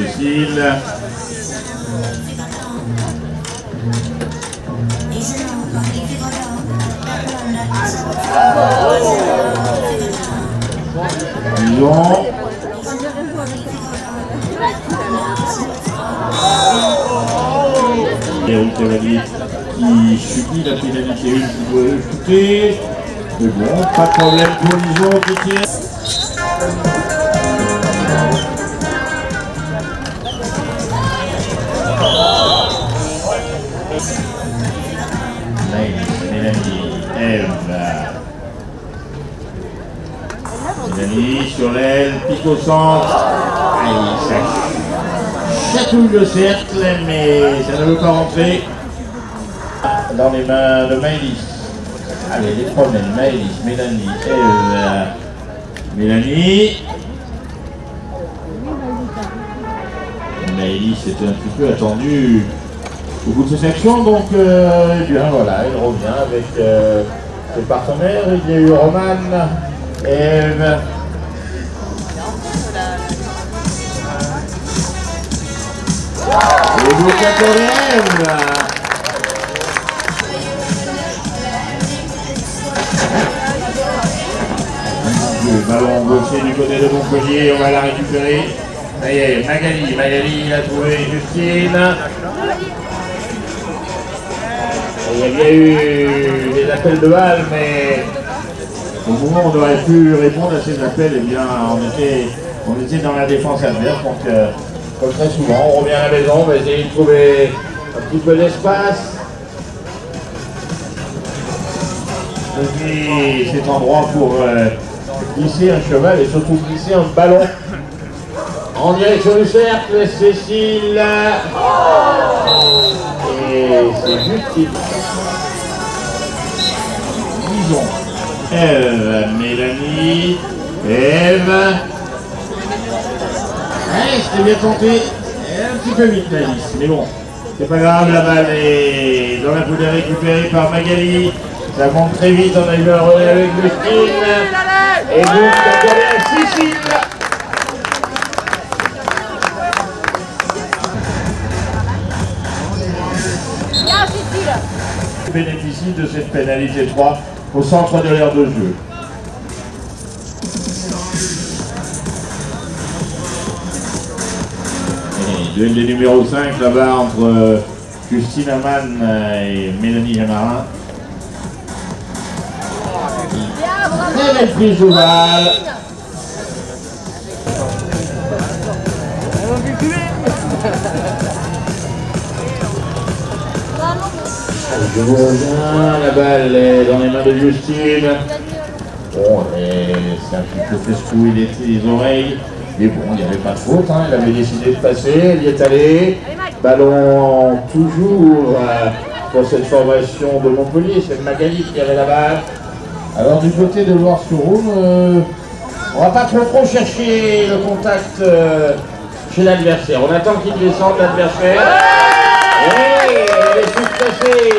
Cécile. Lyon. Léo Cavalier qui subit la pénalité, une qui doit shooter. Mais bon, pas de problème pour Lyon qui tire. Mélanie, Eve. Mélanie sur l'aile, pique au centre. Aïe, ça chatouille le cercle, mais ça ne veut pas rentrer dans les mains de Maëlys. Allez, les promènes, Maëlys, Mélanie, Eve. Mélanie. Maëlys était un petit peu attendu au bout de cette action, donc eh bien voilà, il revient avec ses partenaires. Il y a eu Roman, Eve. Et vous Eve. Le ballon gaucher du côté de Montpellier, on va la récupérer. Ça y est, Magali l'a trouvé, Justine. Il y a bien eu des appels de balles, mais au moment où on aurait pu répondre à ces appels, eh bien, on était dans la défense adverse. Donc, comme très souvent, on revient à la maison, on va essayer de trouver un petit peu d'espace. Cet endroit pour glisser un cheval et surtout glisser un ballon en direction du cercle. Cécile. Et c'est juste disons Eve, Mélanie, Eve. C'était bien tenté, un petit peu vite Maëlys, mais bon, c'est pas grave, la balle est dans la foulée récupérée par Magali. Ça monte très vite, on a eu un relais avec Justine. Et donc, ça donne à Cécile. Bénéficie de cette pénalité 3 au centre de l'aire de jeu. Et duel des numéros 5 là-bas entre Justine Amann et Mélanie Jamarin. Très belle prise de balle. Je vois bien, la balle est dans les mains de Justine. Bon, c'est un petit peu fait secouer les oreilles. Mais bon, il n'y avait pas de faute, hein. Elle avait décidé de passer, elle y est allée. Ballon toujours pour cette formation de Montpellier. C'est Magali qui avait la balle. Alors du côté de Loire-sur-Rhône, on va pas trop chercher le contact chez l'adversaire. On attend qu'il descende l'adversaire. Et elle est tout passée.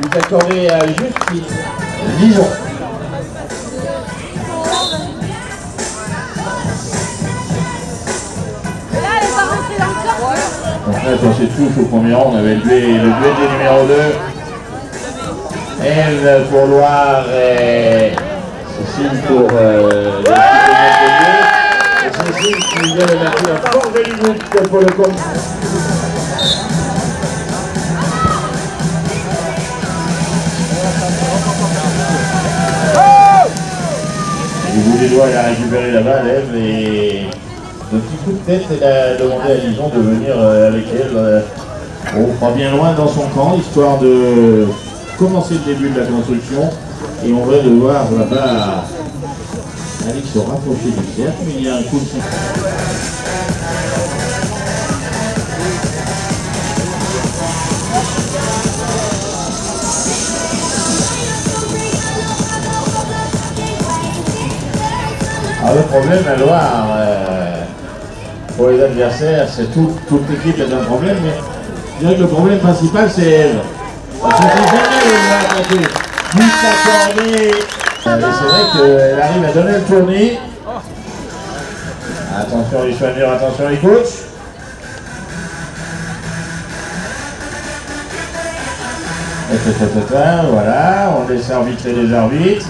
Vous accordez à Justine. Disons. Donc là, sur ces touches au premier rang, on avait le duel des numéros 2. Elle pour Loire et Cécile pour l'équipe de Montpellier. Et Cécile qui vient de mettre un fort joli but pour le compte. Du bout des doigts, elle a récupéré la balle, Eve, et de petit coup de tête, elle a demandé à Lison de venir avec elle. Pas bien loin dans son camp, histoire de commencer le début de la construction. Et on va devoir là-bas aller se rapprocher du cercle, mais il y a un coup de sifflet. Alors le problème à Loire, pour les adversaires, c'est toute l'équipe est un problème, mais je dirais que le problème principal c'est Eve. Parce que c'est jamais juste à tourner. C'est vrai qu'elle arrive à donner le tourné. Attention. attention les soigneurs, attention les coachs. Voilà, on laisse arbitrer les arbitres.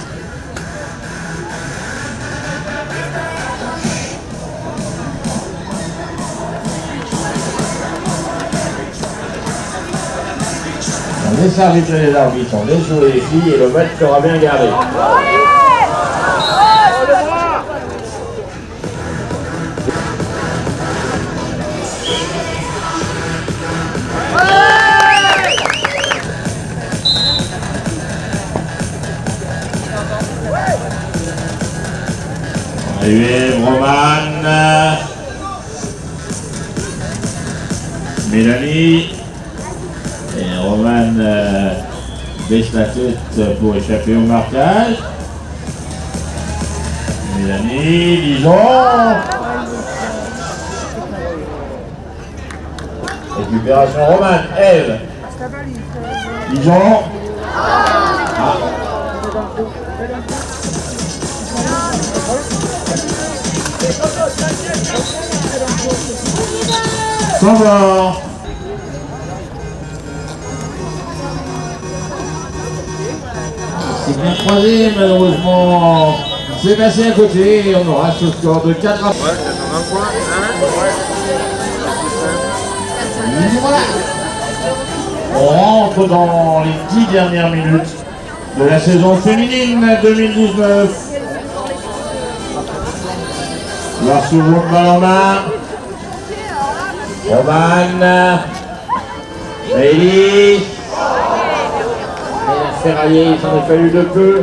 On laisse arbitrer les arbitres, on laisse jouer les filles et le match sera bien gardé. Arrivé Roman, Mélanie, et Roman baisse la tête pour échapper au marquage. Mélanie, Lison, récupération Roman, Eve, Lison, s'en va. C'est bien croisé, malheureusement. C'est passé à côté et on aura ce score de 4 à 3. Voilà. On rentre dans les 10 dernières minutes de la saison féminine 2019. Leur second balle en main. Roman, Maëlys, Ferraillé, il s'en est fallu de peu.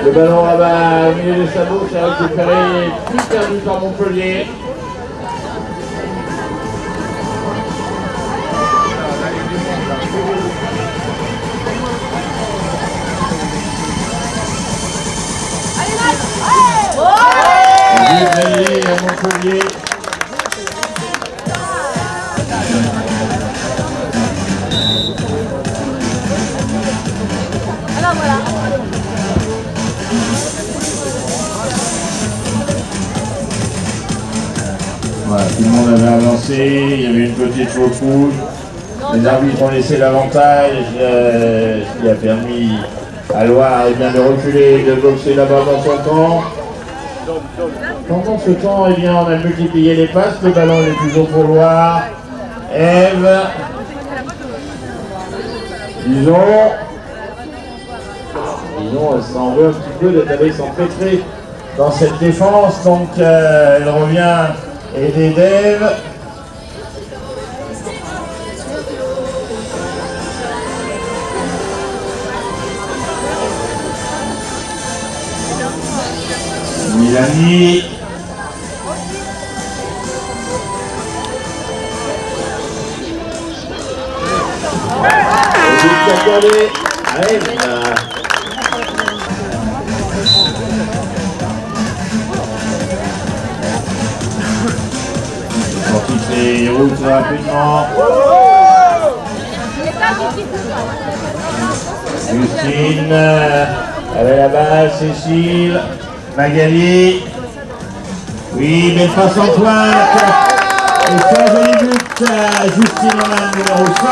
Le ballon là-bas au milieu des sabots, c'est récupéré, plus perdu par Montpellier. Maëlys à Montpellier. Voilà, tout le monde avait avancé, il y avait une petite faute rouge. Les arbitres ont laissé l'avantage, ce qui a permis à Loire de reculer et de boxer là-bas dans son camp. Pendant ce temps, eh bien, on a multiplié les passes, le ballon est toujours pour Loire. Eve, Lison, elle s'en veut un petit peu d'être allée s'empêtrer dans cette défense, donc elle revient aider Dave. Mélanie. Sorti ses routes rapidement. Justine, avec la balle, Cécile, Magali. Oui, belle passe en pointe. Et ça, joli but, Justine Roman, numéro 5.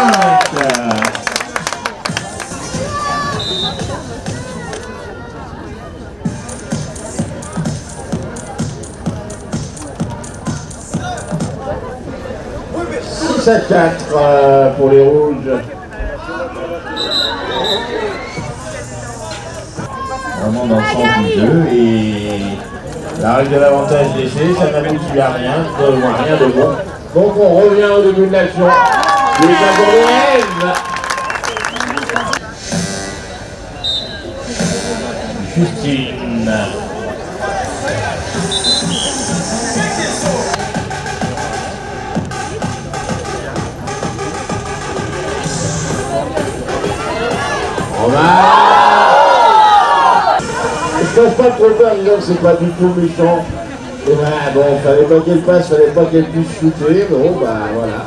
À 4 pour les rouges. Vraiment dans le sens du jeu et la règle de l'avantage laissé, ça n'aboutit à rien, rien de bon. Donc on revient au début de l'action. Justine. Je ne passe pas trop peur, disant que c'est pas du tout méchant. Et ben, bon, fallait pas qu'elle passe, fallait pas qu'elle puisse shooter, bon bah voilà.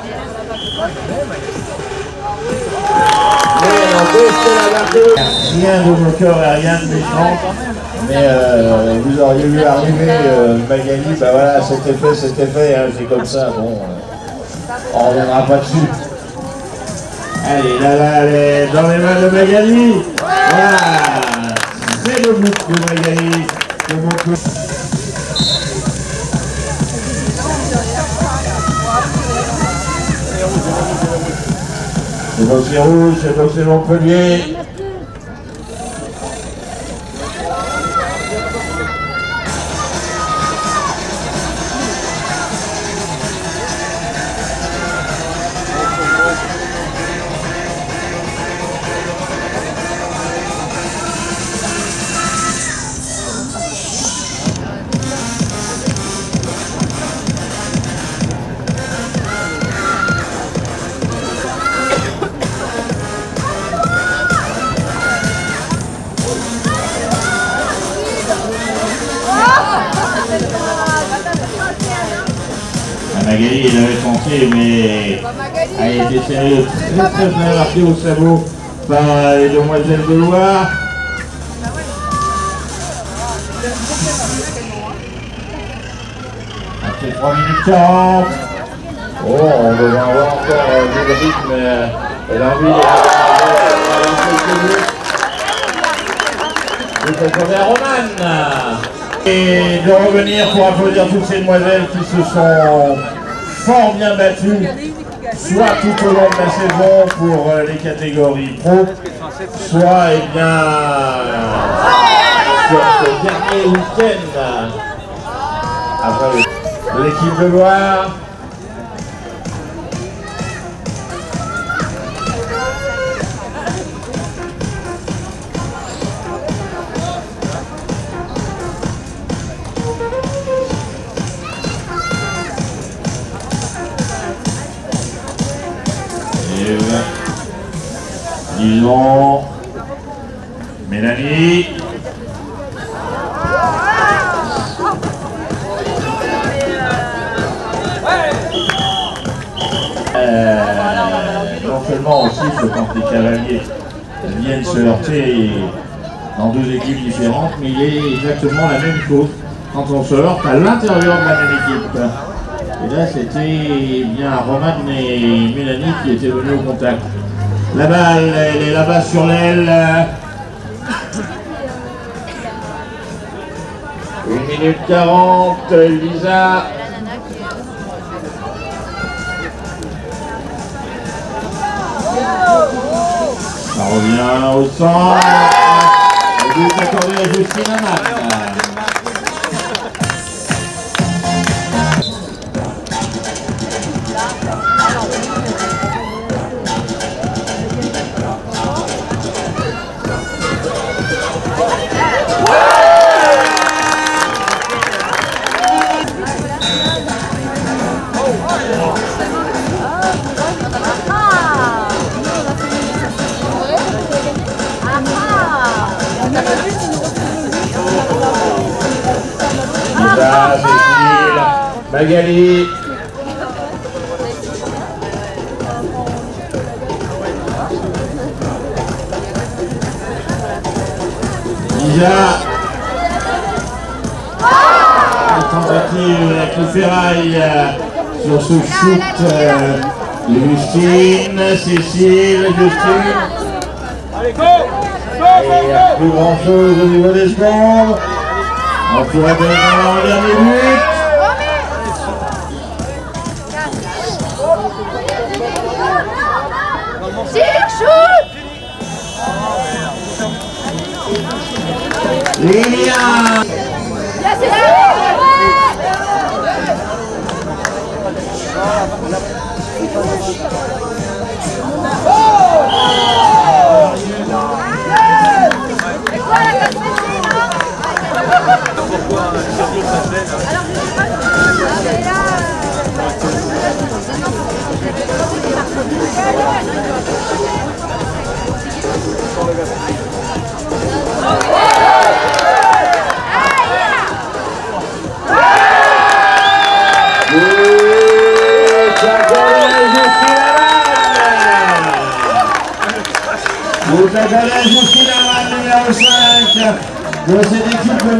Rien de moqueur et rien de méchant. Mais vous auriez vu arriver Magali, bah voilà, c'était fait, hein, c'est comme ça, bon, on ne reviendra pas dessus. Allez, là, elle est dans les mains de Magali. Voilà, c'est le bouc de Magali. C'est boxé rouge, c'est boxé Montpellier. Magali, il avait tenté, mais a été sérieux, très bien marqué au sabot par les demoiselles de Loire. Après 3 minutes 40. Oh, on devrait avoir encore du rythme et l'envie de la Romane. Et de revenir pour applaudir toutes ces demoiselles qui se sont fort bien battues, soit tout au long de la saison pour les catégories pro, soit eh bien sur ce dernier week-end après l'équipe de Loire. Disons, Mélanie. Non seulement aussi quand les cavaliers viennent se heurter dans deux équipes différentes, mais il est exactement la même chose quand on se heurte à l'intérieur de la même équipe. Et là, c'était bien Romane et Mélanie qui étaient venus au contact. La balle, elle est là-bas sur l'aile. 1 minute 40, Lisa. Ça revient au centre. Le but accordé à Justine Amann. Magali. Lisa. Tentative avec le ferraille sur ce shoot de Justine, Cécile, Justine. Allez, go! Il n'y a plus grand chose au niveau des secondes. On pourrait donner un dernier but. Lilian. S'il vous plaît, Justine Amman, numéro 5 de cette équipe de